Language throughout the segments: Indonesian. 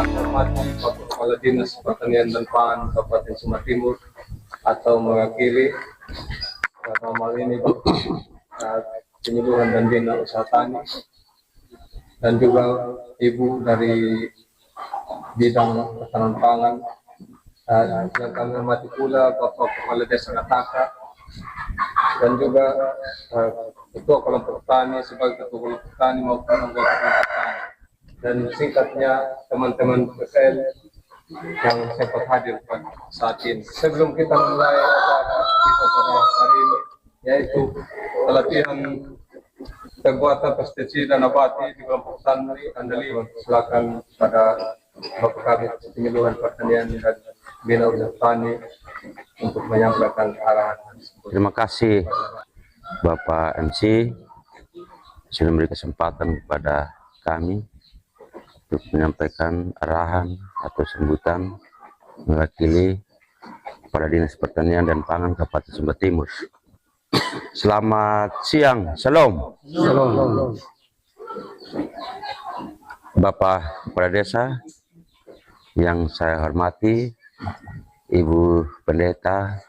yang hormati Bapak Kepala Dinas Pertanian dan Pangan Kabupaten Sumba Timur atau mewakili dalam hal ini penyuluhan dan bina usaha tani, dan juga ibu dari bidang ketahanan pangan, yang kami hormati pula Bapak Kepala Desa Kataka, dan juga ketua kelompok tani sebagai ketua kelompok tani maupun anggota kelompok tani, dan singkatnya teman-teman PPL yang sempat hadir pada saat ini. Sebelum kita mulai acara kita pada hari ini, yaitu pelatihan pembuatan pestisida nabati di kelompok tani Andali, silakan pada Bapak Kabit Penyuluhan Pertanian dan Bina Usaha Tani untuk menyampaikan arahan. Terima kasih Bapak MC sudah memberi kesempatan kepada kami untuk menyampaikan arahan atau sambutan mewakili Kepala Dinas Pertanian dan Pangan Kabupaten Sumba Timur. Selamat siang, Shalom. Shalom. Bapak Kepala Desa yang saya hormati, Ibu Pendeta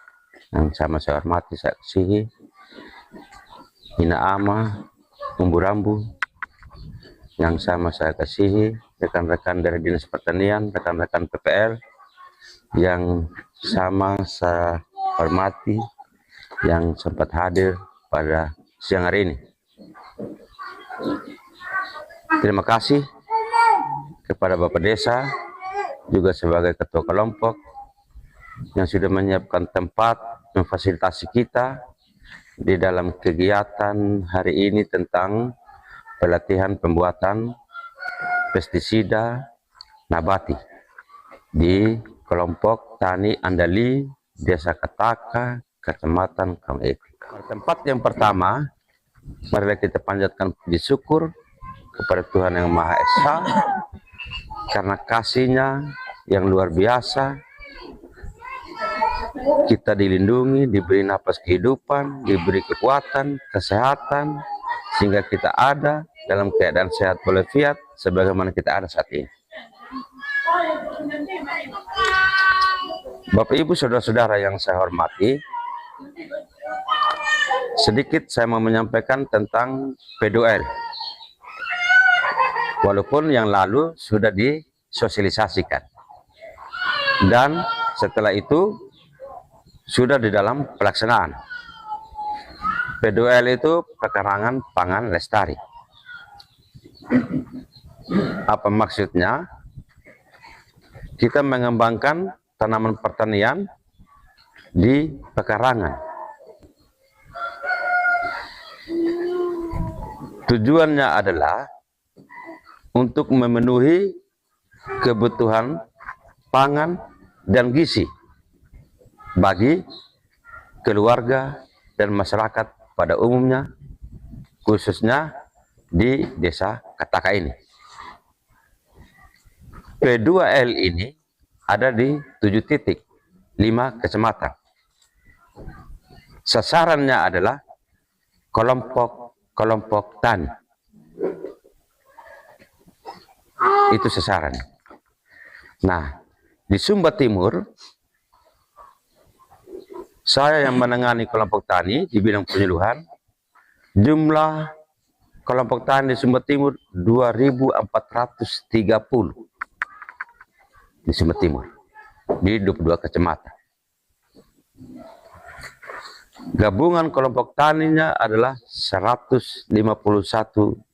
yang sama saya hormati, saya kasihi, Ina Ama, Umbu Rambu yang sama saya kasihi, rekan-rekan dari Dinas Pertanian, rekan-rekan PPL yang sama saya hormati, yang sempat hadir pada siang hari ini. Terima kasih kepada Bapak Desa, juga sebagai Ketua Kelompok, yang sudah menyiapkan tempat memfasilitasi kita di dalam kegiatan hari ini tentang pelatihan pembuatan pestisida nabati di kelompok tani Andali, Desa Kataka, Kecamatan Kamekri. Tempat yang pertama, marilah kita panjatkan puji syukur kepada Tuhan Yang Maha Esa karena kasih-Nya yang luar biasa. Kita dilindungi, diberi napas kehidupan, diberi kekuatan, kesehatan, sehingga kita ada dalam keadaan sehat walafiat sebagaimana kita ada saat ini. Bapak Ibu saudara-saudara yang saya hormati, sedikit saya mau menyampaikan tentang P2L. Walaupun yang lalu sudah disosialisasikan. Dan setelah itu sudah di dalam pelaksanaan. P2L itu Pekarangan Pangan Lestari. Apa maksudnya? Kita mengembangkan tanaman pertanian di pekarangan. Tujuannya adalah untuk memenuhi kebutuhan pangan dan gizi bagi keluarga dan masyarakat pada umumnya, khususnya di Desa Kataka ini. P2L ini ada di 7 titik, 5 kecamatan. Sasarannya adalah kelompok tani. Itu sasaran. Nah, di Sumba Timur, saya yang menangani kelompok tani di bidang penyuluhan. Jumlah kelompok tani di Sumba Timur 2.430 di Sumba Timur, di 22 kecamatan. Gabungan kelompok taninya adalah 151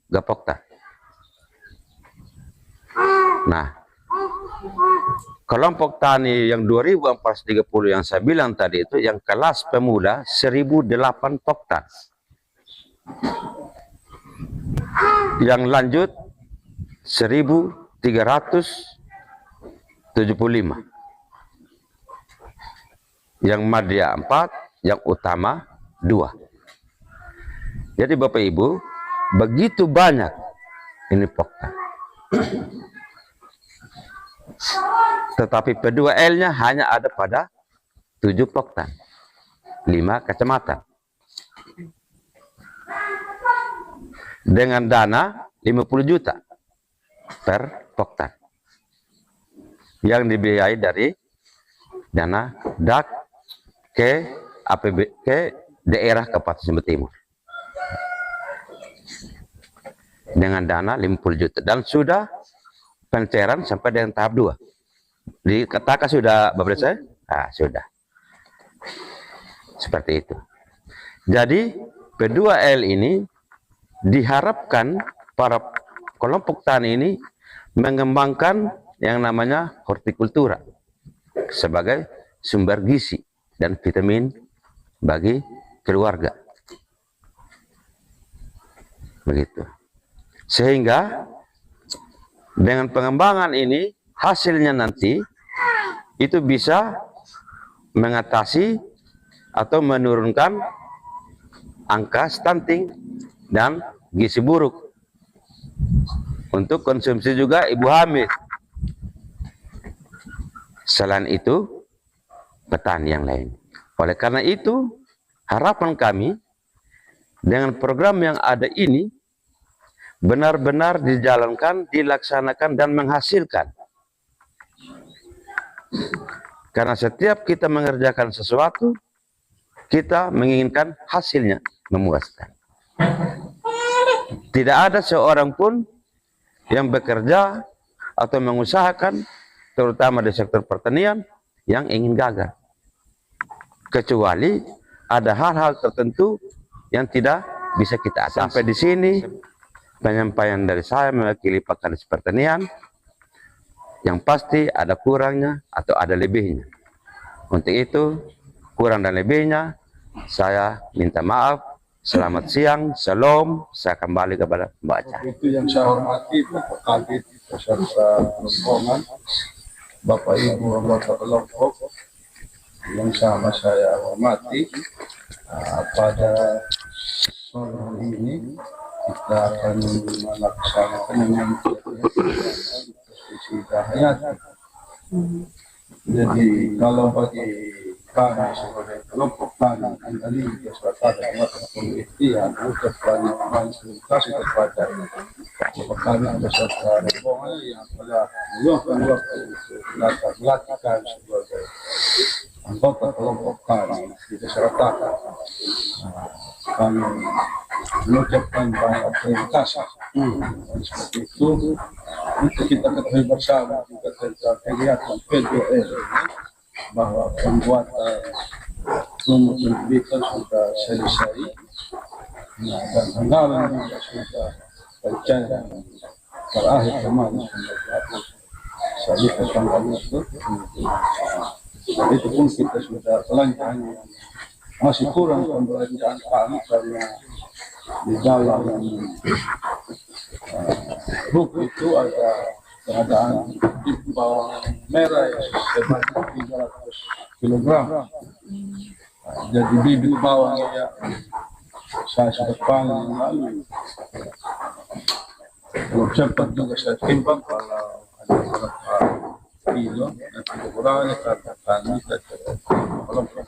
gapoktan. Nah, kelompok tani yang 2.430 yang saya bilang tadi itu, yang kelas pemuda 1.008 poktan. Yang lanjut 1.375. Yang madya 4, yang utama 2. Jadi Bapak Ibu, begitu banyak ini poktan. Tetapi P2L-nya hanya ada pada 7 poktan, 5 kecamatan. Dengan dana 50 juta per poktan. yang dibiayai dari dana DAK ke ke daerah Kabupaten Sumber Timur dengan dana 50 juta dan sudah pencairan sampai dengan tahap 2. Dikatakan sudah Bapak saya? Nah, sudah. Seperti itu. Jadi P2L ini diharapkan para kelompok tani ini mengembangkan yang namanya hortikultura sebagai sumber gizi dan vitamin bagi keluarga. Begitu. Sehingga dengan pengembangan ini hasilnya nanti itu bisa mengatasi atau menurunkan angka stunting dan gizi buruk untuk konsumsi juga ibu hamil. Selain itu petani yang lain. Oleh karena itu harapan kami dengan program yang ada ini benar-benar dijalankan, dilaksanakan dan menghasilkan. Karena setiap kita mengerjakan sesuatu, kita menginginkan hasilnya memuaskan. Tidak ada seorang pun yang bekerja atau mengusahakan, terutama di sektor pertanian, yang ingin gagal. Kecuali ada hal-hal tertentu yang tidak bisa kita atasi. Sampai di sini penyampaian dari saya mewakili Pak Kadis Pertanian. Yang pasti ada kurangnya atau ada lebihnya. Untuk itu, kurang dan lebihnya, saya minta maaf. Selamat siang, shalom. Saya kembali kepada pembaca. Itu yang saya hormati Bapak Kadis beserta rombongan, Bapak Ibu anggota kelompok yang sama saya hormati. Pada sore hari ini kita akan melaksanakan yang diskusi Dahayat. Jadi kalau bagi kami sebagai kelompok tani Andali beserta dengan penelitian untuk banyak kasih kepada Bapak Kadis beserta rombongan yang telah meluangkan waktu untuk melakukan sebagai anggota kelompok tani disertakan. Kami mengucapkan banyak terima kasih. Seperti itu untuk kita ketahui bersama juga tentang kegiatan P2L bahwa pembuatan rumah penerbitan sudah selesai, dan anggaran juga sudah pencairan terakhir kemarin sudah tanggal itu. Dan itu pun kita sudah telanjang. Masih kurang pembelanjaan kami karena di dalam grup itu ada pengadaan bawang merah sebanyak 300 kg. Jadi bibit bawang yang saya sudah panen yang lalu belum sempat juga saya timbang kalau ada beberapa kilo dan kekurangannya karena kami kelompok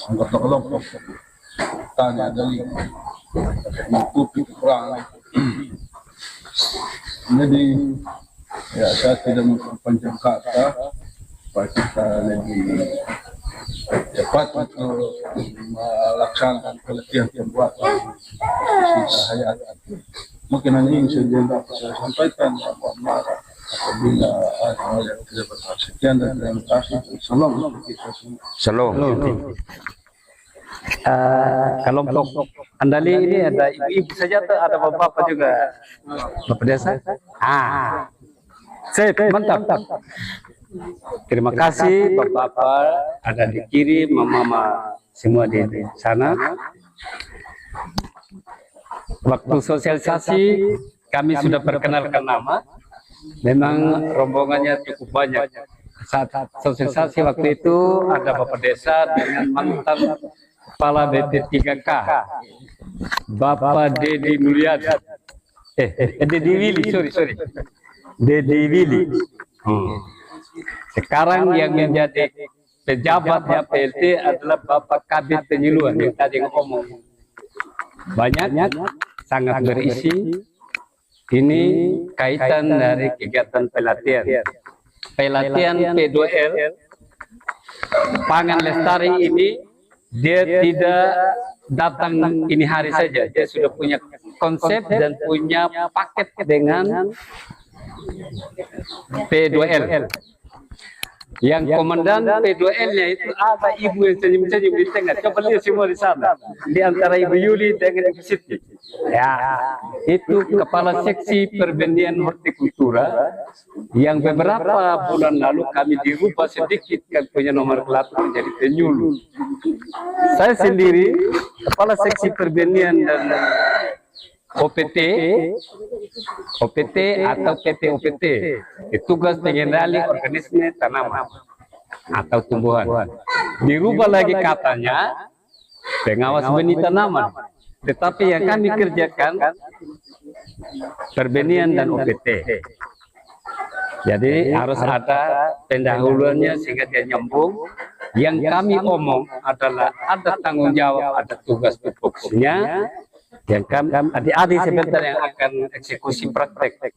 anggota kelompok tani Andali menutupi kekurangan. Jadi ya saya tidak memperpanjang kata supaya kita lebih cepat untuk melaksanakan pelatihan pembuatan Dahayat. Mungkin hanya ini saja yang dapat saya sampaikan. Apabila ada hal yang tidak berhasil. Sekian dan terima kasih. Salam kita semua. Shalom. Kelompok Andali ini ada ibu-ibu saja atau ada bapak-bapak juga? Bapak desa? Sip, mantap. Terima kasih bapak-bapak, ada di kiri, mama semua di sana. Waktu sosialisasi kami sudah perkenalkan nama. Memang rombongannya cukup banyak. Saat sosialisasi waktu itu ada Bapak Desa dengan mantan Kepala BP3K, Bapak Dedi Mulyadi, Dedi Willy, sorry, Dedi Willy. Sekarang yang menjadi pejabatnya PLT adalah Bapak Kabid Penyeluan yang tadi ngomong. Banyak, sangat berisi. Ini kaitan dari kegiatan pelatihan. pelatihan P2L pangan lestari ini dia tidak datang ini hari saja, dia sudah punya konsep dan punya paket dengan P2L. Yang komandan P2L-nya itu ada ibu yang senyum-senyum di tengah. Coba lihat semua di sana. Di antara Ibu Yuli dengan Ibu Siti. Ya, itu kepala seksi perbenihan hortikultura yang beberapa bulan lalu kami dirubah sedikit kan punya nomor pelaku menjadi penyuluh. Saya sendiri kepala seksi perbenihan dan OPT atau PTOPT, tugas pengendali organisme tanaman atau tumbuhan. Dirubah lagi katanya pengawas benih tanaman, tetapi yang kami kerjakan perbenihan dan OPT. Jadi harus ada pendahuluannya sehingga dia nyambung. Yang kami omong adalah ada tanggung jawab, ada tugas tupoksinya. Yang kami adik-adik sebentar yang akan eksekusi praktek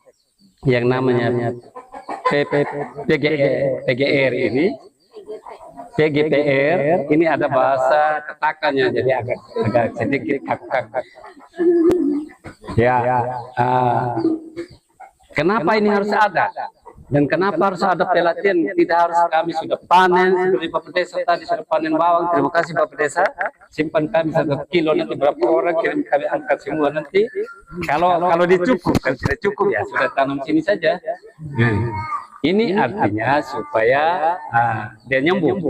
yang namanya PGR ini, PGPR ini ada bahasa ketakannya, jadi agak sedikit kakak. Ya, kenapa ini harus ada? Dan kenapa harus ada pelatihan? Tidak harus kami sudah panen seperti Bapak Desa tadi sudah panen bawang. Terima kasih Bapak Desa. Simpan kami 1 kilo, nanti berapa orang kirim kami angkat semua nanti. Kalau dicukup kan sudah cukup ya, sudah tanam sini saja. Ini artinya supaya dia nyambung.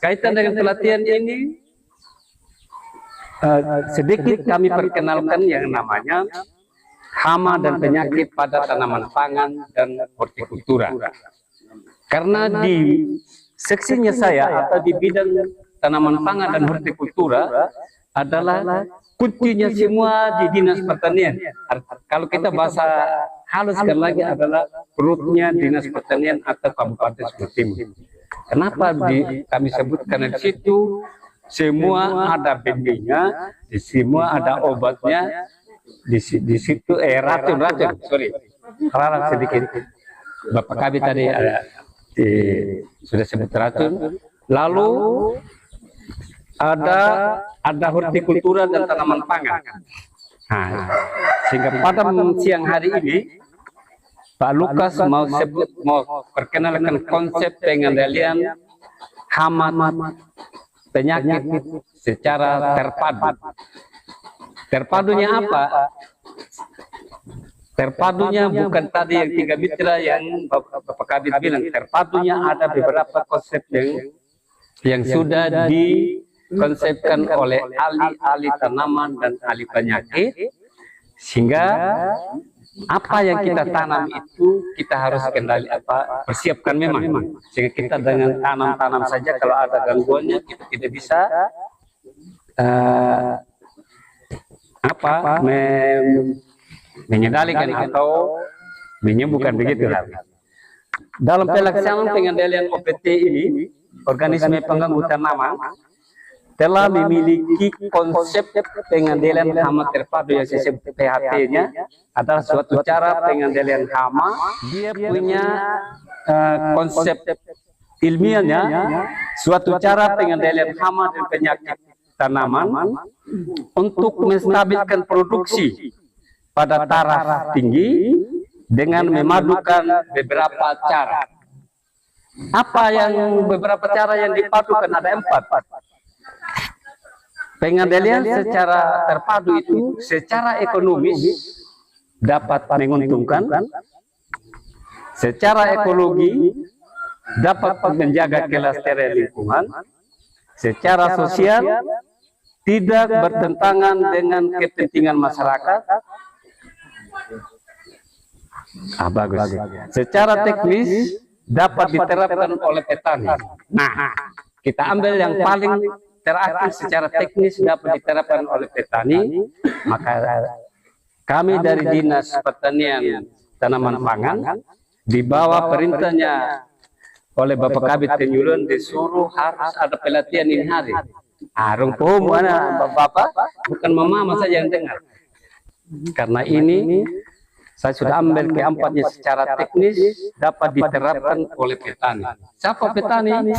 Kaitan dengan pelatihan ini sedikit kami perkenalkan yang namanya hama dan penyakit pada tanaman pangan dan hortikultura. Karena di seksinya saya atau di bidang tanaman pangan dan hortikultura adalah kuncinya semua di Dinas Pertanian. Kalau kita bahasa haluskan lagi adalah perutnya Dinas Pertanian atau Kabupaten Sumut Timur. Kenapa kami sebutkan di situ? Semua ada benihnya, di semua ada obatnya. Di situ racun sedikit Bapak Kabit tadi ada sudah sebut racun. Lalu ada hortikultura dan tanaman pangan. Sehingga pada siang hari ini Pak Lukas mau perkenalkan konsep pengendalian hama penyakit secara terpadu. Terpadunya apa? Terpadunya bukan tadi yang 3 mitra yang Bapak Kabit bilang. Terpadunya ada beberapa konsep yang sudah dikonsepkan oleh ahli tanaman dan ahli penyakit, sehingga apa yang kita tanam itu kita harus kendali persiapkan memang. Sehingga kita dengan tanam saja kalau ada gangguannya kita tidak bisa mengendalikan atau menyembuhkan begitu. Dalam pelaksanaan pengendalian OPT ini, organisme pengganggu tanaman telah memiliki konsep pengendalian hama terpadu yang saya sebut PHT-nya adalah suatu cara pengendalian hama. Dia punya konsep ilmiahnya, suatu cara pengendalian hama dan penyakit tanaman untuk menstabilkan produksi pada taraf tinggi dengan memadukan beberapa cara. Apa yang beberapa cara yang dipadukan? Ada 4. Pengendalian secara terpadu itu secara ekonomis dapat menguntungkan, secara ekologi dapat menjaga kelestarian lingkungan, secara sosial tidak bertentangan dengan kepentingan masyarakat. Bagus. Secara teknis dapat diterapkan oleh petani. Nah, kita ambil yang paling terakhir, secara teknis dapat diterapkan oleh petani. Maka kami dari Dinas Pertanian Tanaman Pangan di bawah perintahnya oleh Bapak Kabit Penyuluhan disuruh harus ada pelatihan ini hari. Rumpum mana Bapak, bukan mama saja yang dengar. Karena ini Saya sudah ambil keempatnya secara teknis dapat diterapkan oleh petani. Siapa petani?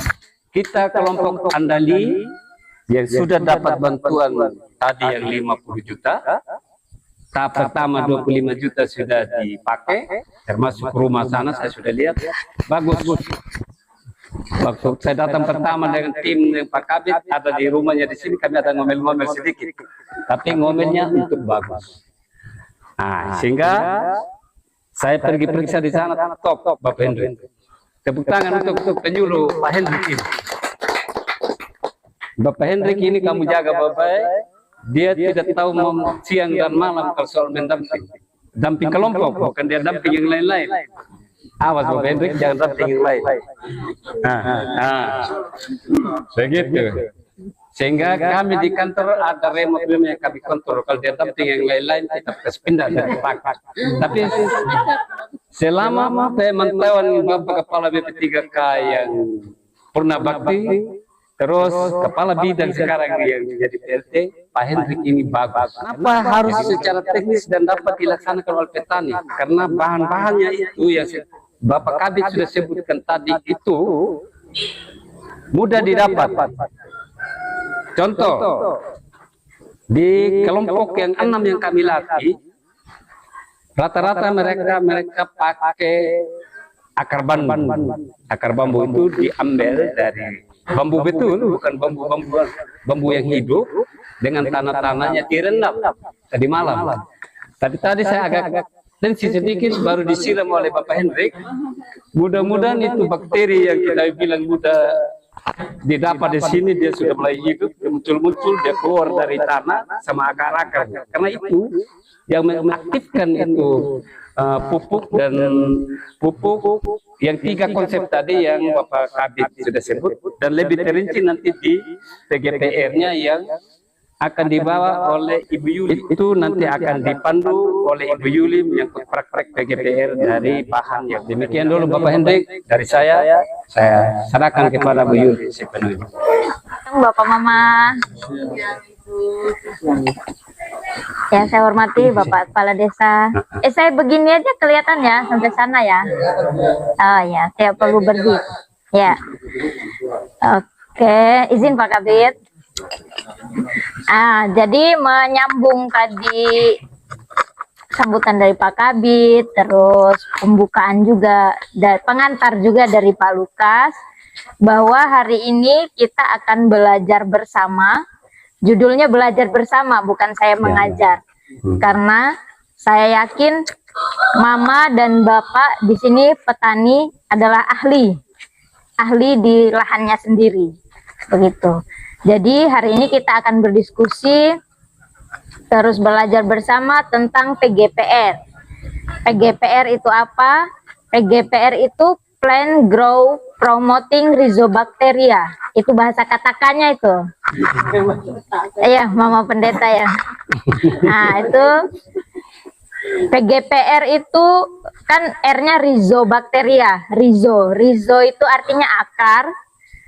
Kita kelompok Andali yang sudah dapat bantuan tadi yang 50 juta. Tahap pertama 25 juta sudah dipakai, termasuk rumah sana saya sudah lihat. Bagus. Waktu saya datang pertama dengan tim Pak Kabit, ada di rumahnya di sini, kami ada ngomel-ngomel sedikit. Tapi ngomelnya untuk bagus. Nah, sehingga saya pergi periksa di sana, top Bapak Hendrik. Tepuk tangan untuk penyuluh Pak Hendrik ini. Bapak Hendrik ini kamu jaga baik. Dia tidak tahu siang dan malam kalau soal mendamping. Damping kelompok, bukan dia damping yang lain-lain. Awas Bapak Hendrik, jangan damping yang lain. Begitu. Sehingga kami di kantor ada remote yang kami kontrol. Kalau dia damping yang lain-lain, kita pindah dari pakai. Tapi selama pemantauan Bapak Kepala BP3K yang pernah bakti, terus Kepala Bidang sekarang yang menjadi PLT, Pak Hendrik ini bagus. Kenapa harus secara teknis dan dapat dilaksanakan oleh petani? Karena bahan-bahannya itu yang Bapak Kabit sudah sebutkan tadi itu mudah didapat. Contoh, di kelompok yang 6 yang kami latih, rata-rata mereka pakai akar bambu. Akar bambu itu diambil dari bambu betul, bukan bambu yang hidup, dengan tanah-tanahnya direndam tadi malam. Tapi tadi saya agak tensi sedikit, baru disiram oleh Bapak Hendrik. Mudah-mudahan itu bakteri yang kita bilang mudah didapat di sini, dia sudah mulai hidup, muncul-muncul, dia keluar dari tanah sama akar-akar. Karena itu yang mengaktifkan itu pupuk yang 3 konsep tadi yang Bapak Kabit sudah sebut, dan lebih terinci nanti di PGPR-nya yang akan dibawa oleh Ibu Yuli. Itu nanti akan dipandu oleh Ibu Yuli menyangkut praktek PGPR dari bahan yang demikian dulu Bapak Hendrik dari saya serahkan kepada Bu Yuli sepenuhnya. Bapak Mama. Ya, saya hormati Bapak Kepala Desa. Saya begini aja kelihatan ya sampai sana ya. Oh ya, saya perlu berdiri. Ya. Oke, izin Pak Kabit. Jadi menyambung tadi sambutan dari Pak Kabit, terus pembukaan juga dan pengantar juga dari Pak Lukas, bahwa hari ini kita akan belajar bersama. Judulnya belajar bersama, bukan saya mengajar. Karena saya yakin Mama dan Bapak di sini petani adalah ahli di lahannya sendiri. Begitu. Jadi hari ini kita akan berdiskusi terus belajar bersama tentang PGPR. PGPR itu apa? PGPR itu Plant Grow Promoting Rhizobacteria. Itu bahasa katakannya itu. Iya, Mama Pendeta ya. Nah, itu PGPR itu kan R-nya Rhizobacteria. Rhizo itu artinya akar.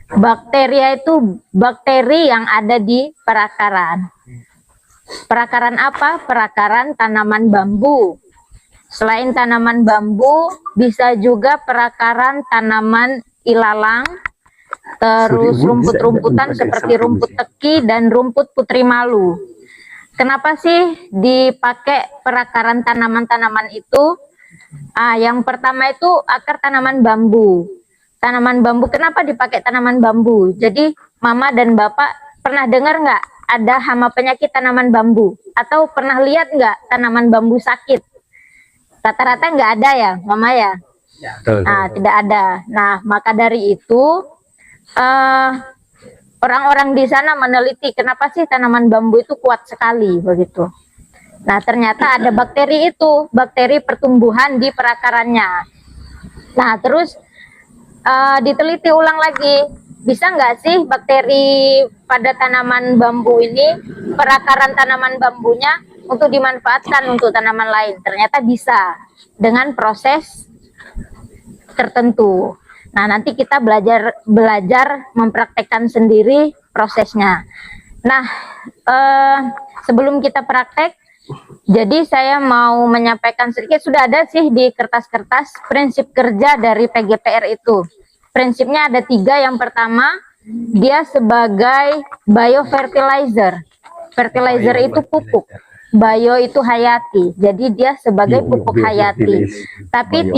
Bakteria itu bakteri yang ada di perakaran. Perakaran apa? Perakaran tanaman bambu. Selain tanaman bambu, bisa juga perakaran tanaman ilalang, terus rumput-rumputan seperti rumput teki dan rumput putri malu. Kenapa sih dipakai perakaran tanaman-tanaman itu? Yang pertama itu akar tanaman bambu. Tanaman bambu, kenapa dipakai tanaman bambu? Jadi Mama dan Bapak pernah dengar nggak ada hama penyakit tanaman bambu? Atau pernah lihat nggak tanaman bambu sakit? Rata-rata nggak ada ya, Mama ya? Tidak ada. Nah, maka dari itu orang-orang di sana meneliti kenapa sih tanaman bambu itu kuat sekali begitu. Nah, ternyata ada bakteri itu, bakteri pertumbuhan di perakarannya. Nah, terus diteliti ulang lagi, bisa nggak sih bakteri pada tanaman bambu ini, perakaran tanaman bambunya untuk dimanfaatkan untuk tanaman lain? Ternyata bisa dengan proses tertentu. Nah, nanti kita belajar mempraktekkan sendiri prosesnya. Nah, sebelum kita praktek, Jadi saya mau menyampaikan sedikit, sudah ada sih di kertas-kertas prinsip kerja dari PGPR itu. Prinsipnya ada 3. Yang pertama, dia sebagai biofertilizer. Fertilizer itu pupuk. Bio itu hayati. Jadi dia sebagai pupuk hayati. Tapi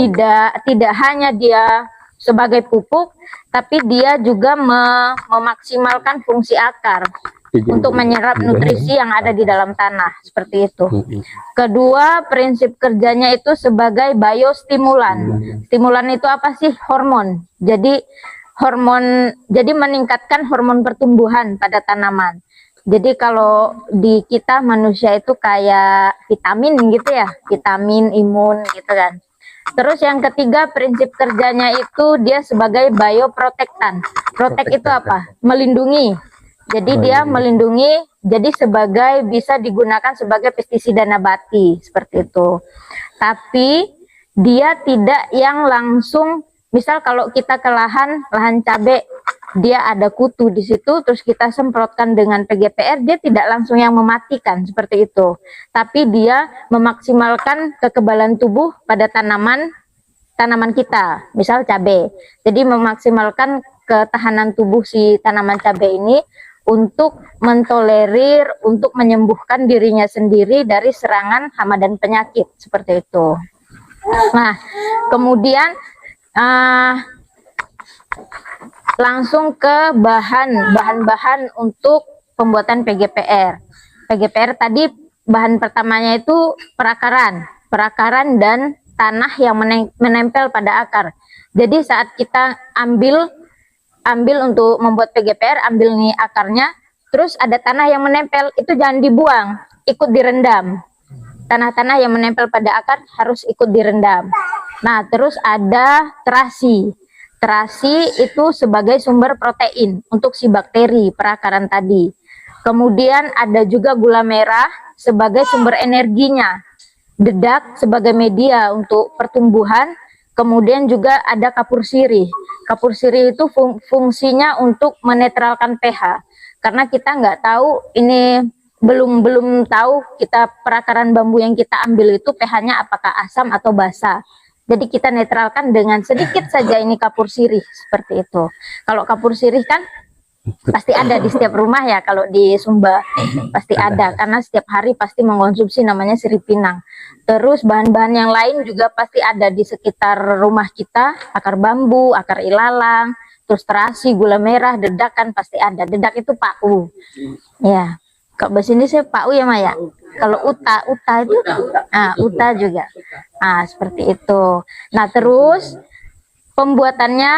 tidak hanya dia sebagai pupuk, tapi dia juga memaksimalkan fungsi akar untuk menyerap nutrisi yang ada di dalam tanah, seperti itu. Kedua, prinsip kerjanya itu sebagai biostimulan. Stimulan itu apa sih? Hormon. Jadi meningkatkan hormon pertumbuhan pada tanaman. Jadi kalau di kita manusia itu kayak vitamin gitu ya, vitamin, imun gitu kan. Terus yang ketiga, prinsip kerjanya itu dia sebagai bioprotektan. Protek itu apa? Melindungi. Jadi dia melindungi, jadi bisa digunakan sebagai pestisida nabati, seperti itu. Tapi dia tidak yang langsung, misal kalau kita ke lahan cabai, dia ada kutu di situ, terus kita semprotkan dengan PGPR, dia tidak langsung yang mematikan, seperti itu. Tapi dia memaksimalkan kekebalan tubuh pada tanaman kita, misal cabai. Jadi memaksimalkan ketahanan tubuh si tanaman cabai ini untuk mentolerir, untuk menyembuhkan dirinya sendiri dari serangan hama dan penyakit, seperti itu. Nah, kemudian langsung ke bahan-bahan untuk pembuatan PGPR. PGPR tadi bahan pertamanya itu perakaran dan tanah yang menempel pada akar. Jadi saat kita ambil untuk membuat PGPR, ambil nih akarnya, terus ada tanah yang menempel, itu jangan dibuang, ikut direndam. Tanah-tanah yang menempel pada akar harus ikut direndam. Nah, terus ada terasi. Terasi itu sebagai sumber protein untuk si bakteri perakaran tadi. Kemudian ada juga gula merah sebagai sumber energinya. Dedak sebagai media untuk pertumbuhan. Kemudian juga ada kapur sirih. Kapur sirih itu fungsinya untuk menetralkan pH. Karena kita nggak tahu, ini belum tahu kita perakaran bambu yang kita ambil itu pH-nya apakah asam atau basa. Jadi kita netralkan dengan sedikit saja ini kapur sirih, seperti itu. Kalau kapur sirih kan pasti ada di setiap rumah ya, kalau di Sumba pasti ada, karena setiap hari pasti mengkonsumsi namanya sirih pinang. Terus bahan-bahan yang lain juga pasti ada di sekitar rumah kita, akar bambu, akar ilalang, terus terasi, gula merah, dedak kan pasti ada. Dedak itu pau. Ya. Kalau bahasa ini saya pau ya Maya. Kalau uta itu, uta juga. Seperti itu. Nah, terus pembuatannya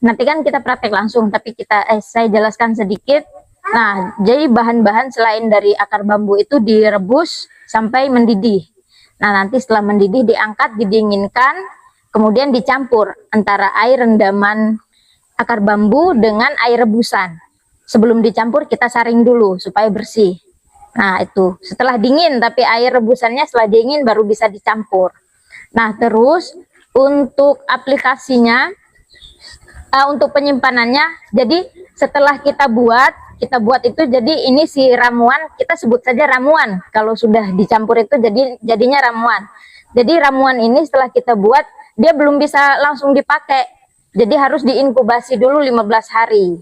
nanti kan kita praktek langsung, tapi saya jelaskan sedikit. Nah, jadi bahan-bahan selain dari akar bambu itu direbus sampai mendidih. Nah, nanti setelah mendidih diangkat, didinginkan, kemudian dicampur antara air rendaman akar bambu dengan air rebusan. Sebelum dicampur kita saring dulu supaya bersih. Nah, itu setelah dingin, tapi air rebusannya setelah dingin baru bisa dicampur. Nah, terus untuk aplikasinya, untuk penyimpanannya, jadi setelah kita buat itu, jadi ini si ramuan, kita sebut saja ramuan. Kalau sudah dicampur itu jadinya ramuan. Jadi ramuan ini setelah kita buat, dia belum bisa langsung dipakai. Jadi harus diinkubasi dulu 15 hari.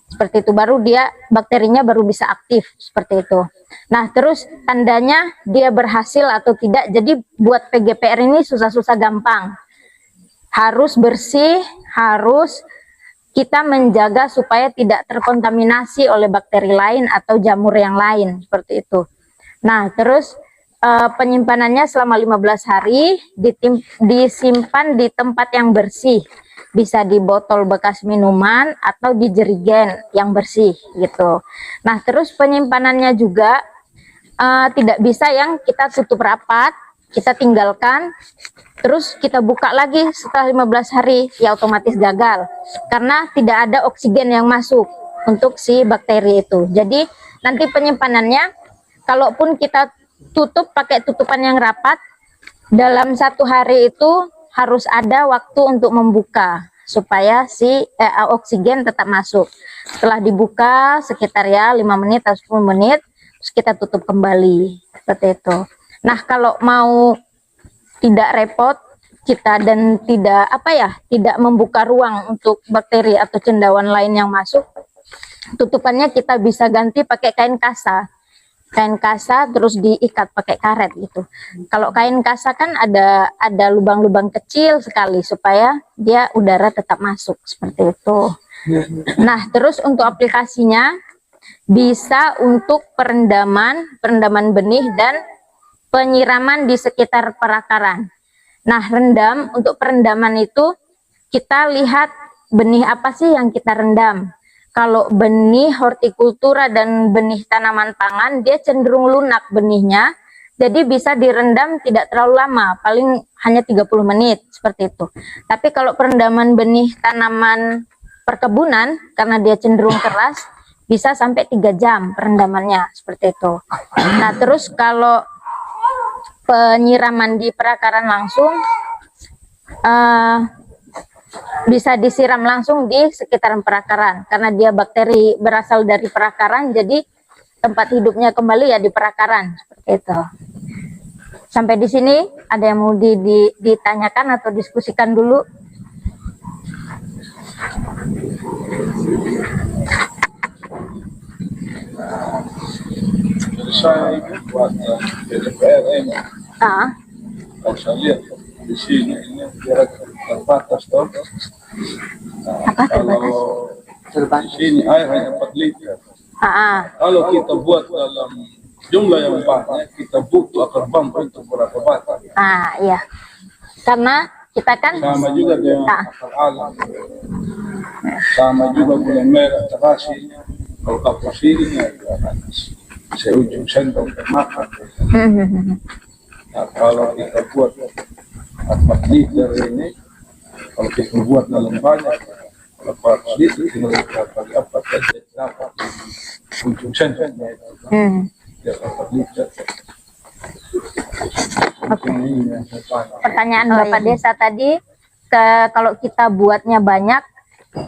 Seperti itu, baru bakterinya baru bisa aktif, seperti itu. Nah, terus tandanya dia berhasil atau tidak. Jadi buat PGPR ini susah-susah gampang. Harus bersih, harus kita menjaga supaya tidak terkontaminasi oleh bakteri lain atau jamur yang lain, seperti itu. Nah, terus penyimpanannya selama 15 hari, disimpan di tempat yang bersih. Bisa di botol bekas minuman atau di jerigen yang bersih gitu. Nah, terus penyimpanannya juga tidak bisa yang kita tutup rapat, kita tinggalkan, terus kita buka lagi setelah 15 hari, ya otomatis gagal. Karena tidak ada oksigen yang masuk untuk si bakteri itu. Jadi nanti penyimpanannya, kalaupun kita tutup pakai tutupan yang rapat, dalam 1 hari itu harus ada waktu untuk membuka supaya si oksigen tetap masuk. Setelah dibuka sekitar ya 5 menit atau 10 menit, terus kita tutup kembali, seperti itu. Nah, kalau mau tidak repot kita dan tidak tidak membuka ruang untuk bakteri atau cendawan lain yang masuk, tutupannya kita bisa ganti pakai kain kasa. Kain kasa terus diikat pakai karet gitu. Kalau kain kasa kan ada lubang-lubang kecil sekali supaya dia udara tetap masuk seperti itu. Nah, terus untuk aplikasinya bisa untuk perendaman benih dan penyiraman di sekitar perakaran. Nah, untuk perendaman itu kita lihat benih apa sih yang kita rendam. Kalau benih hortikultura dan benih tanaman pangan, dia cenderung lunak benihnya, jadi bisa direndam tidak terlalu lama, paling hanya 30 menit, seperti itu. Tapi kalau perendaman benih tanaman perkebunan, karena dia cenderung keras, bisa sampai 3 jam perendamannya, seperti itu. Nah, terus kalau penyiraman di perakaran langsung, bisa disiram langsung di sekitaran perakaran karena dia bakteri berasal dari perakaran, jadi tempat hidupnya kembali ya di perakaran, seperti itu. Sampai di sini ada yang mau ditanyakan atau diskusikan dulu? Jadi saya itu buat DPR ini, kalau saya lihat di sini ini jarak terbatas toh. Nah, kalau di sini air hanya 4 liter. Kalau kita buat dalam jumlah yang banyak, kita butuh akar bambu untuk berapa batang. Iya. Karena kita kan Sama juga dengan akar alam. Sama juga gula merah terasinya. Kalau kapus ini seujung sendok makan. Nah, kalau kita buat 4 liter ini, kalau kita buat dalam banyak, 4 liter tinggal kita bagi 4 saja dapat ujung sendok. 4 liter. pertanyaan Bapak Desa tadi, kalau kita buatnya banyak,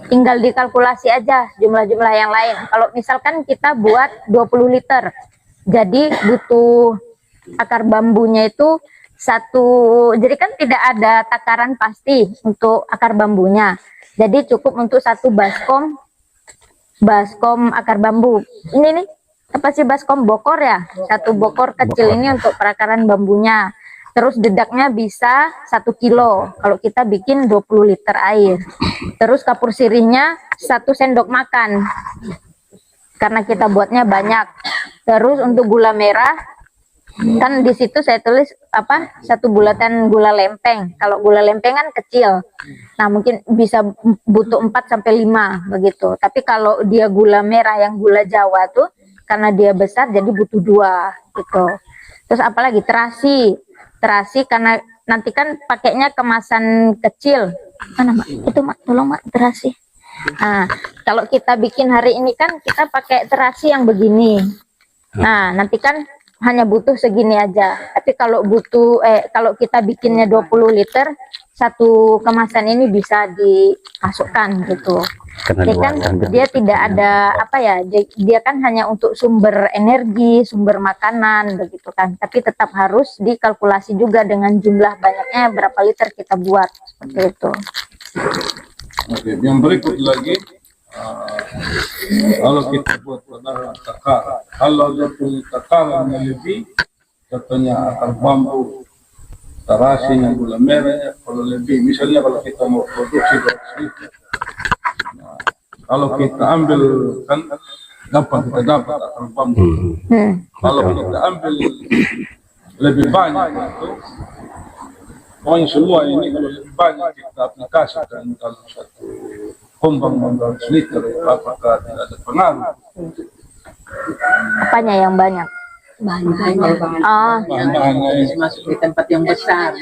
tinggal dikalkulasi aja jumlah-jumlah yang lain. Kalau misalkan kita buat 20 liter, jadi butuh akar bambunya itu jadi kan tidak ada takaran pasti untuk akar bambunya. Jadi cukup untuk 1 baskom akar bambu. Ini nih, apa sih baskom bokor ya? 1 bokor kecil ini untuk perakaran bambunya. Terus dedaknya bisa 1 kilo kalau kita bikin 20 liter air. Terus kapur sirihnya 1 sendok makan karena kita buatnya banyak. Terus untuk gula merah, kan di situ saya tulis 1 bulatan gula lempeng. Kalau gula lempeng kan kecil, nah mungkin bisa butuh 4 sampai 5 begitu. Tapi kalau dia gula merah yang gula Jawa tuh, karena dia besar jadi butuh 2 gitu. Terus apalagi terasi karena nanti kan pakainya kemasan kecil. Mana Mak? Itu Mak, tolong Mak, terasi. Nah, kalau kita bikin hari ini kan kita pakai terasi yang begini. Nah, nanti kan hanya butuh segini aja. Tapi kalau kalau kita bikinnya 20 liter, 1 kemasan ini bisa dimasukkan gitu. Dia kan dia tidak ada dia kan hanya untuk sumber energi, sumber makanan begitu kan. Tapi tetap harus dikalkulasi juga dengan jumlah banyaknya berapa liter kita buat, seperti itu. Oke, yang berikut lagi, kalau kita buat pada takaran, kalau dia punya takaran yang lebih, contohnya akar bambu, terasinya, gula merahnya, kalau lebih, misalnya kalau kita mau produksi 200 liter, nah, kalau kita ambil kan kita dapat akar bambu. Kalau kita ambil lebih banyak itu, pokoknya semua ini kalau lebih banyak kita aplikasikan dalam 1 kumbang 200 liter, apakah tidak ada pengaruh? Apanya yang banyak? Bahan-bahannya masuk di tempat yang besar.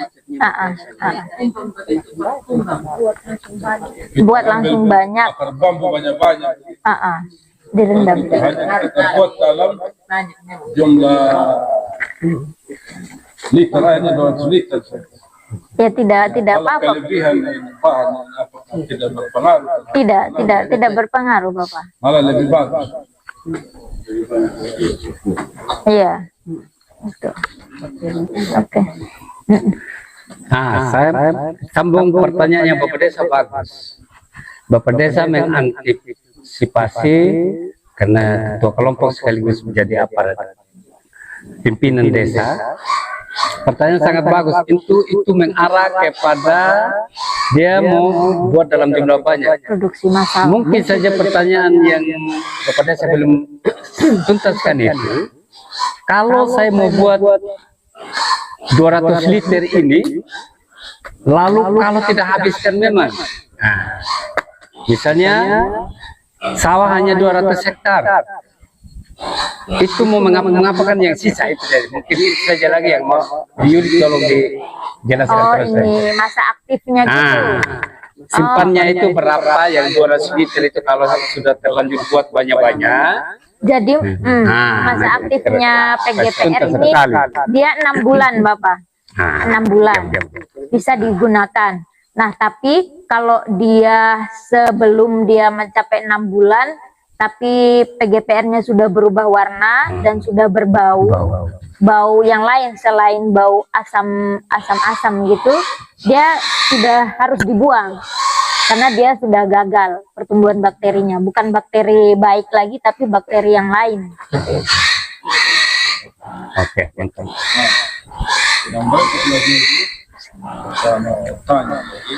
Buat langsung banyak. akar bambu banyak-banyak. Direndam. Hanya kita buat dalam jumlah liter airnya 200 liter. Ya tidak Kalau apa-apa. kelebihan bahan apakah tidak berpengaruh? Tidak berpengaruh Bapak. Malah lebih bagus. Iya. Itu. Oke. Nah, saya sambung pertanyaan yang Bapak Desa bagus. Bapak Desa mengantisipasi karena ketua kelompok sekaligus menjadi aparat pimpinan desa. Pertanyaan sangat bagus. Itu mengarah kepada dia mau buat dalam jumlah banyak. Produksi massal. Mungkin saja pertanyaan yang Bapak Desa belum tuntaskan itu. Kalau saya mau buat 200 liter ini, lalu kalau tidak habiskan memang, nah, misalnya sawah hanya 200 hektar, itu mau mengapakan yang sisa itu dari mungkin itu saja lagi yang mau Yudi tolong dijelaskan Oh, terus. ini masa aktifnya gitu. Simpannya itu berapa yang 200 liter itu kalau sudah terlanjur buat banyak-banyak. Jadi masa aktifnya PGPR ini dia 6 bulan Bapak, 6 bulan bisa digunakan. Nah tapi kalau dia sebelum dia mencapai 6 bulan, tapi PGPR-nya sudah berubah warna dan sudah berbau, bau yang lain selain bau asam gitu, dia sudah harus dibuang. Karena dia sudah gagal pertumbuhan bakterinya, bukan bakteri baik lagi, tapi bakteri yang lain. Oke, mantap. Yang bagus lagi saya mau tanya lagi,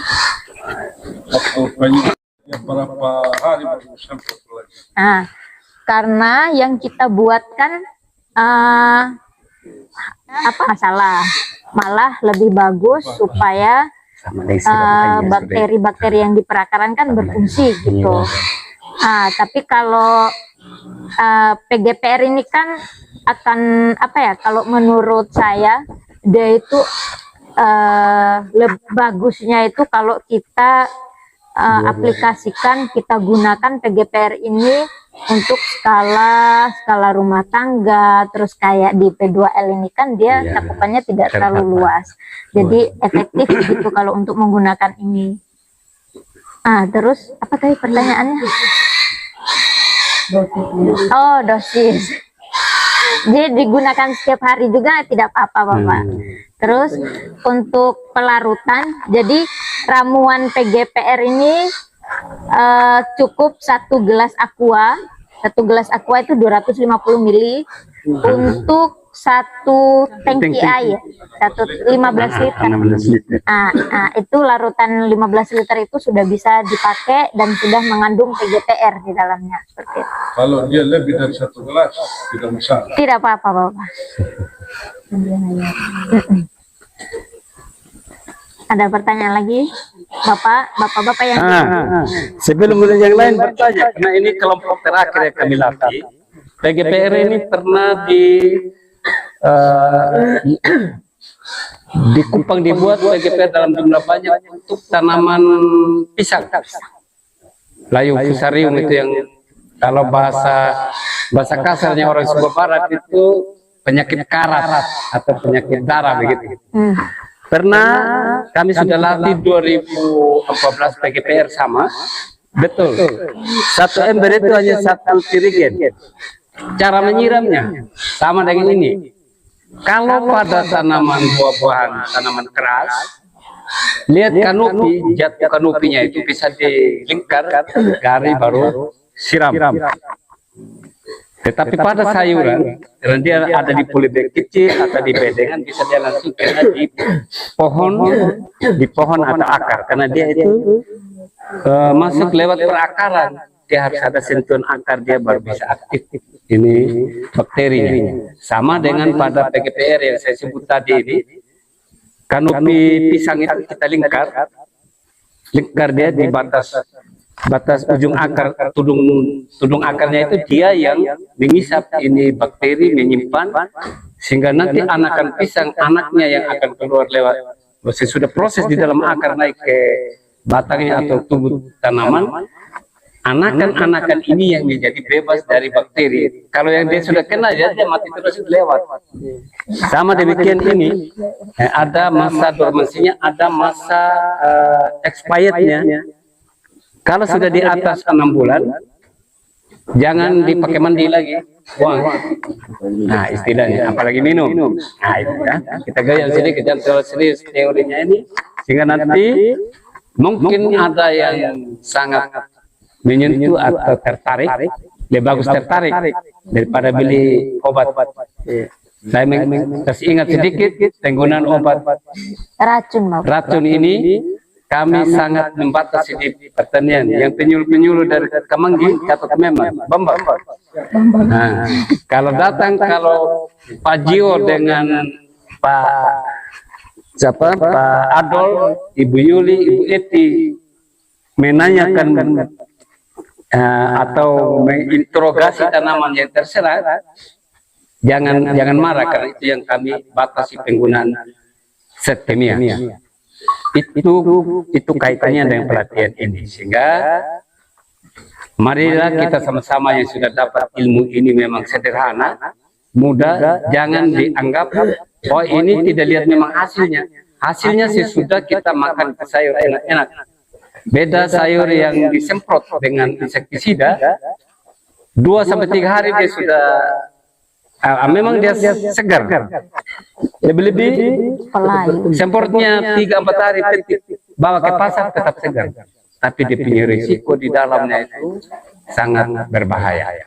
waktu banyak berapa hari baru sampai lagi? Nah, karena yang kita buatkan apa masalah, malah lebih bagus supaya bakteri-bakteri yang di perakaran kan berfungsi gitu. Tapi kalau PGPR ini kan akan apa ya? Kalau menurut saya dia itu bagusnya itu kalau kita aplikasikan, kita gunakan PGPR ini untuk skala rumah tangga, terus kayak di P2L ini kan dia cakupannya tidak terlalu luas, jadi efektif gitu kalau untuk menggunakan ini. Terus apa tadi pertanyaannya? Oh, dosis. Jadi digunakan setiap hari juga tidak apa-apa Bapak. Terus untuk pelarutan, jadi ramuan PGPR ini cukup 1 gelas aqua. 1 gelas aqua itu 250 ml untuk 1 tangki air, 15 liter. Itu larutan 15 liter itu sudah bisa dipakai dan sudah mengandung PGPR di dalamnya. Seperti itu. Kalau dia lebih dari 1 gelas tidak masalah. Tidak apa-apa Bapak. Ada pertanyaan lagi, bapak-bapak yang sebelum yang lain bertanya, karena ini kelompok terakhir yang kami latih, PGPR ini pernah di Kupang dibuat PGPR dalam jumlah banyak untuk tanaman pisang, layu fusarium itu yang kalau bahasa kasarnya orang Sumba Barat itu penyakit karat atau penyakit darah begitu. Pernah kami sudah latih 2014 PGPR sama, betul. 1 ember itu hanya 1 tirigen. Cara menyiramnya sama dengan ini. Kalau pada tanaman buah-buahan, tanaman keras, lihat kanopi, jatuh kanopinya itu bisa dilingkar, gari baru siram. Tetapi pada sayuran, karena dia ada di polybag kecil atau di bedengan, bisa dia langsung kena di pohon atau akar, karena dia itu masuk lewat perakaran. Dia harus ada sentuhan akar, dia baru bisa aktif ini bakterinya. Sama dengan pada PGPR yang saya sebut tadi ini, kanopi pisang itu kita lingkar dia di batas ujung akar, tudung akarnya itu dia yang mengisap ini bakteri, menyimpan, sehingga nanti anakan pisang, anaknya yang akan keluar lewat sudah proses di dalam akar naik ke batangnya atau tubuh tanaman. Anakan-anakan ini yang menjadi bebas dari bakteri. Kalau yang dia sudah kena, dia mati terus lewat. Sama demikian ini, ada masa dormansinya, ada masa expirednya. Kalau sudah di atas 6 bulan, jangan dipakai mandi lagi, buang. Nah, istilahnya, apalagi minum. Nah, itu ya. Kita gaya sedikit dan terlalu serius teorinya ini, sehingga nanti mungkin ada yang sangat menyentuh atau tertarik, lebih bagus tertarik daripada beli obat. Saya kasih ingat sedikit penggunaan obat racun ini. Kami sangat membatasi di pertanian. Yang penyuluh-penyuluh dari Kamanggi catat memang Bambang. Nah, kalau Pak Jio dengan Pak Adol, Ibu Yuli, Ibu Eti menanyakan atau menginterogasi tanaman yang terserah, jangan marah, karena itu yang kami batasi penggunaan zat kimia. Itu kaitannya dengan pelatihan ini, sehingga marilah kita sama-sama yang sudah dapat ilmu ini memang sederhana, mudah, jangan dianggap oh ini tidak lihat memang hasilnya sesudah kita makan sayur enak-enak. Beda sayur yang disemprot dengan insektisida 2-3 hari dia sudah memang dia segar. Lebih-lebih semprotnya 3-4 hari petik, bawa ke pasar tetap segar. Tapi dia punya risiko di dalamnya itu sangat berbahaya.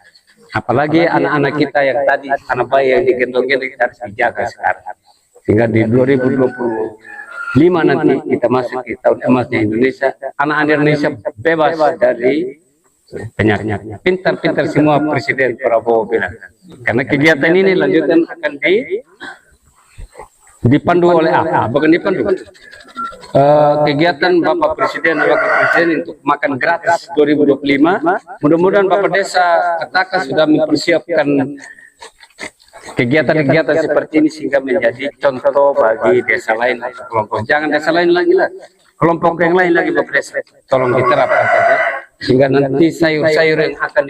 Apalagi anak-anak kita yang tadi, anak bayi yang digendong-gendong harus dijaga sekarang. Sehingga di 2025 nanti kita masuk di tahun emasnya Indonesia, anak-anak Indonesia bebas dari penyakit. Pintar-pintar semua Presiden Prabowo bilang. Karena kegiatan ini lanjutan akan dipandu oleh bukan dipandu. Kegiatan Bapak Presiden dan Wakil Presiden untuk makan gratis 2025. Mudah-mudahan Bapak Desa Ketaka sudah mempersiapkan kegiatan-kegiatan seperti ini sehingga menjadi contoh bagi desa lain atau kelompok. Jangan desa lain lagi lah, kelompok yang lain lagi Bapak Desa. Tolong diterapkan saja. Sehingga nanti sayur-sayur yang akan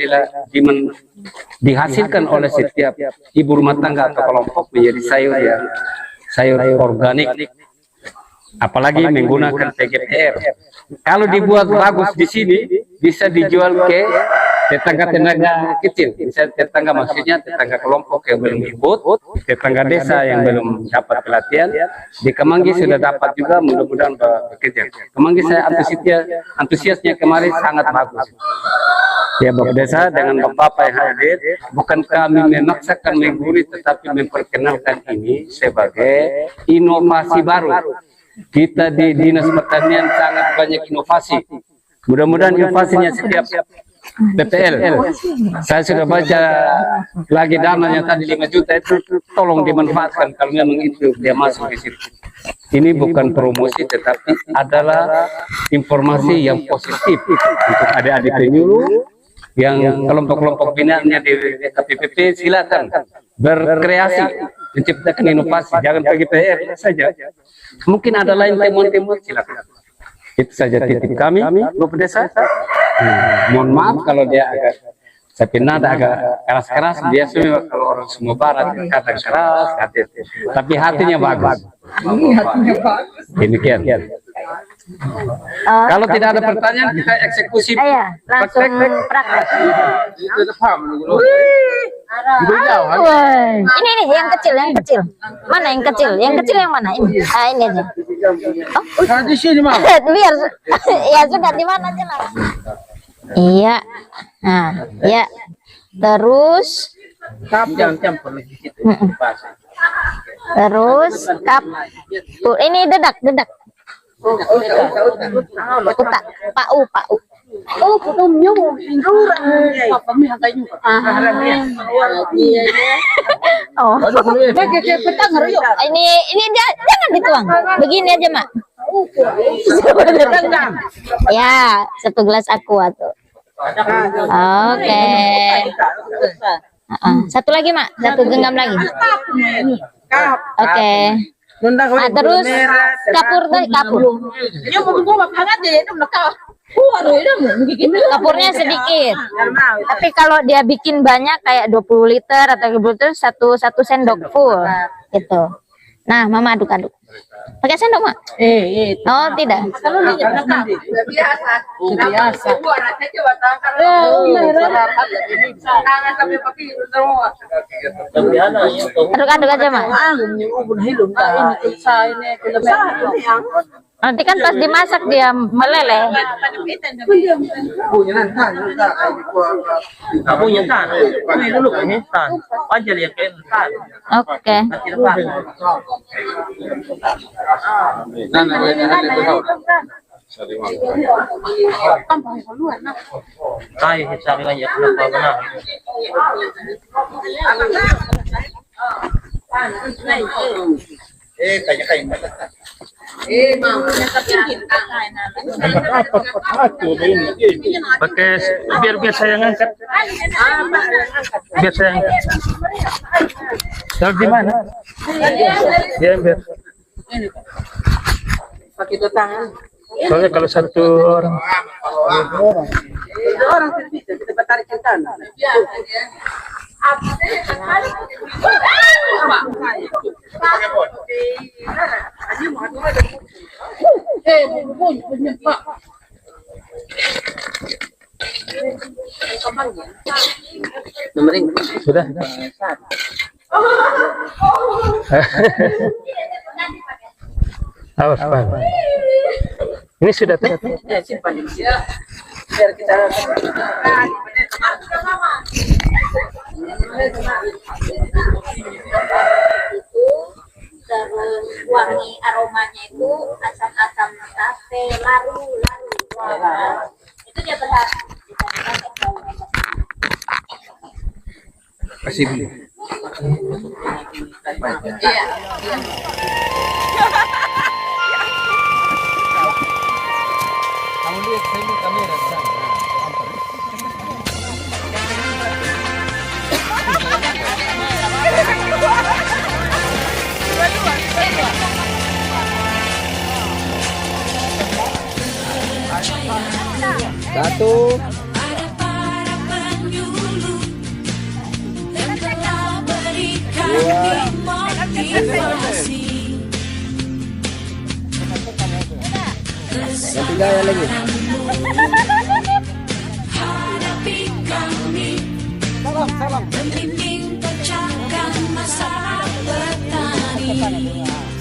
dihasilkan oleh setiap ibu rumah tangga atau kelompok menjadi sayur organik, apalagi menggunakan PGPR. Kalau dibuat bagus di sini bisa dijual ke tetangga-tetangga kecil, bisa tetangga, maksudnya tetangga kelompok yang belum ikut, tetangga desa yang belum dapat pelatihan. Di Kamanggi sudah dapat juga, mudah-mudahan bekerja. Kamanggi saya antusiasnya kemarin sangat bagus. Ya Bapak Desa dengan Bapak yang hadir, bukan kami memaksakan mengguri, tetapi memperkenalkan ini sebagai inovasi baru. Kita di Dinas Pertanian sangat banyak inovasi. Mudah-mudahan inovasinya setiap BPL. Saya sudah baca lagi dananya tadi 5 juta itu tolong dimanfaatkan kalau memang itu dia masuk di situ. Ini bukan promosi tetapi adalah informasi yang positif untuk adik-adik penyuluh yang kelompok-kelompok binaannya di KPPP. Silakan berkreasi, menciptakan inovasi, jangan bagi PR saja. Mungkin ada lain temuan-temuan, silakan. Itu saja titip kami, Bapak Desa. Mohon maaf kalau dia agak, tapi nada agak keras-keras. Biasanya kalau orang Sumatera Barat kata keras, tapi hatinya bagus. Demikian. Kalau tidak ada pertanyaan, kita eksekusi. Langsung praktek. Ini nih yang kecil. Mana yang kecil? Yang kecil yang mana? Ini. Ini aja. Oh, di sini mah. Biar ya sudah di mana aja lah. Iya. Nah, ya. Terus Jangan campur lagi situ. terus kap. Ini dedak. Utak. Pau. Oh, potongnya mau Oh. Ini jangan dituang. Begini aja, Mak. Ya, 1 gelas aqua tuh. Oke. Satu lagi, Mak. 1 genggam lagi. Oke. Terus kapur. Kapurnya sedikit. Tapi kalau dia bikin banyak kayak 20 liter atau 20 liter, 1 sendok full gitu. Nah, Mama aduk-aduk. Pakai sendok, Mak? Oh, tidak. Aduk-aduk aja, Mak. Nanti kan pas dimasak dia meleleh. Oke. Pakai biar saya ngangkat. Biar saya angkat. Taruh di mana? Ya biar. Pakai dua tangan. Soalnya kalau satu orang. Dua orang bisa kita tarik ke tangan. Sudah. Awas, Pak. Ini sudah tuh. Simpan di sini. Biar kita Itu terus wangi aromanya itu asam-asam tape, laru. Itu dia berharap. Kasih. Iya. Kamu lihat saya kamera sana. Satu. Yang tiga ya lagi.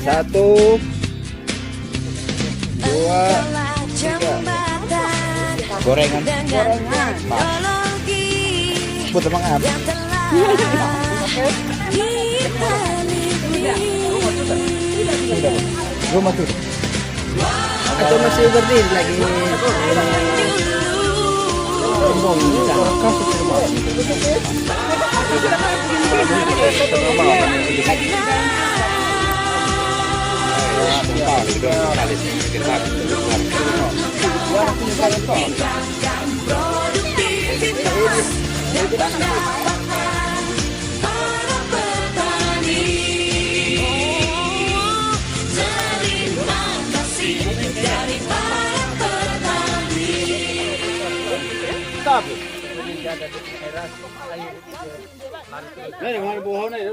Satu, dua, tiga. Gorengan. Buat apa? Rumah tuh. Atau masih berdiri lagi? Ini mana buahnya?